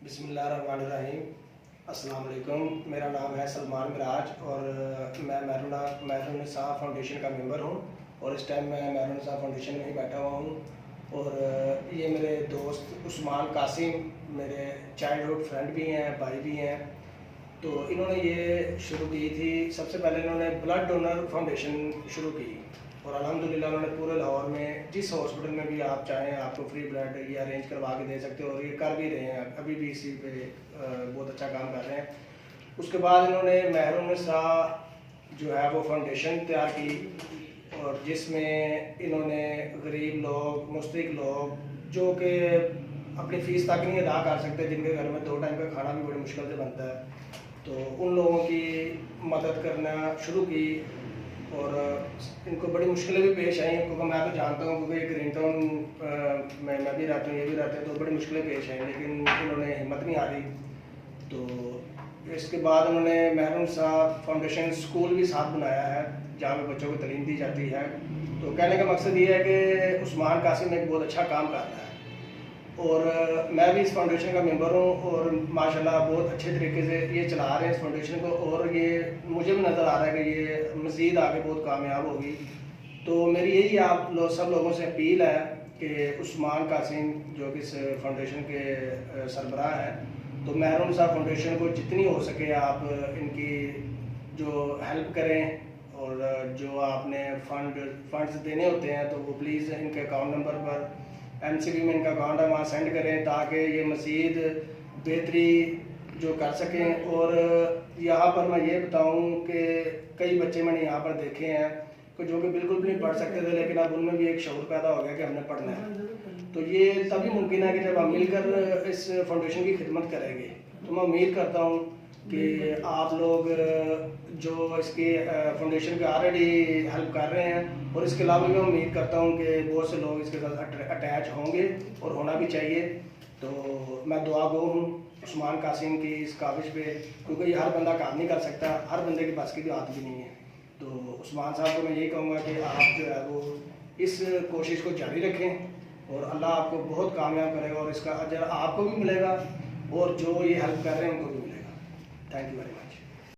बिस्मिल्लाहिर्रहमानिर्रहीम। अस्सलाम वालेकुम। मेरा नाम है सलमान मिराज और मैं मेहरुन्निसा फाउंडेशन का मेंबर हूँ और इस टाइम मैं मेहरुन्निसा फाउंडेशन में ही बैठा हुआ हूँ। और ये मेरे दोस्त उस्मान कासिम मेरे चाइल्डहुड फ्रेंड भी हैं, भाई भी हैं। तो इन्होंने ये शुरू की थी, सबसे पहले इन्होंने ब्लड डोनर फाउंडेशन शुरू की और अल्हम्दुलिल्लाह उन्होंने पूरे लाहौर में जिस हॉस्पिटल में भी आप चाहें आपको फ्री ब्लड ये अरेंज करवा के दे सकते हो और ये कर भी रहे हैं, अभी भी इसी पे बहुत अच्छा काम कर रहे हैं। उसके बाद इन्होंने मेहरुन्निसा जो है वो फाउंडेशन तैयार की और जिसमें इन्होंने गरीब लोग, मुस्तहिक लोग जो कि अपनी फ़ीस तक नहीं अदा कर सकते, जिनके घर में 2 टाइम का खाना भी बड़ी मुश्किल से बनता है, तो उन लोगों की मदद करना शुरू की। और इनको बड़ी मुश्किलें भी पेश आई, क्योंकि मैं तो जानता हूँ क्योंकि ग्रीन टाउन में मैं भी रहता हूँ, ये भी रहते हैं, तो बड़ी मुश्किलें पेश आई, लेकिन इन्होंने हिम्मत नहीं हारी। तो इसके बाद उन्होंने मेहरुन्निसा फाउंडेशन स्कूल भी साथ बनाया है जहाँ पे बच्चों को तालीम दी जाती है। तो कहने का मकसद ये है कि उस्मान कासिम एक बहुत अच्छा काम कर रहा है और मैं भी इस फाउंडेशन का मेंबर हूँ और माशाल्लाह बहुत अच्छे तरीके से ये चला रहे हैं इस फाउंडेशन को और ये मुझे भी नज़र आ रहा है कि ये मज़ीद आगे बहुत कामयाब होगी। तो मेरी यही आप सब लोगों से अपील है कि उस्मान कासिम जो कि इस फाउंडेशन के सरबराह हैं, तो मेहरुन्निसा फाउंडेशन को जितनी हो सके आप इनकी जो हेल्प करें और जो आपने फंड्स देने होते हैं तो वो प्लीज़ इनके अकाउंट नंबर पर MCB में इनका अकाउंट है वहाँ सेंड करें ताकि ये मज़ीद बेहतरी जो कर सकें। और यहाँ पर मैं ये बताऊँ कि कई बच्चे मैंने यहाँ पर देखे हैं कि जो कि बिल्कुल भी नहीं पढ़ सकते थे, लेकिन अब उनमें भी एक शऊर पैदा हो गया कि हमने पढ़ना है। तो ये तभी मुमकिन है कि जब हम मिलकर इस फाउंडेशन की खिदमत करेंगे। तो मैं उम्मीद करता हूँ कि आप लोग जो इसके फाउंडेशन के ऑलरेडी हेल्प कर रहे हैं और इसके अलावा मैं उम्मीद करता हूँ कि बहुत से लोग इसके साथ अटैच होंगे और होना भी चाहिए। तो मैं दुआ गो हूँ उस्मान कासिम की इस काविश पे, क्योंकि ये हर बंदा काम नहीं कर सकता, हर बंदे के पास की भी बात भी नहीं है। तो उस्मान साहब को मैं यही कहूँगा कि आप जो है वो इस कोशिश को जारी रखें और अल्लाह आपको बहुत कामयाब करेगा और इसका अजर आपको भी मिलेगा और जो ये हेल्प कर रहे हैं उनको भी मिलेगा। Thank you very much.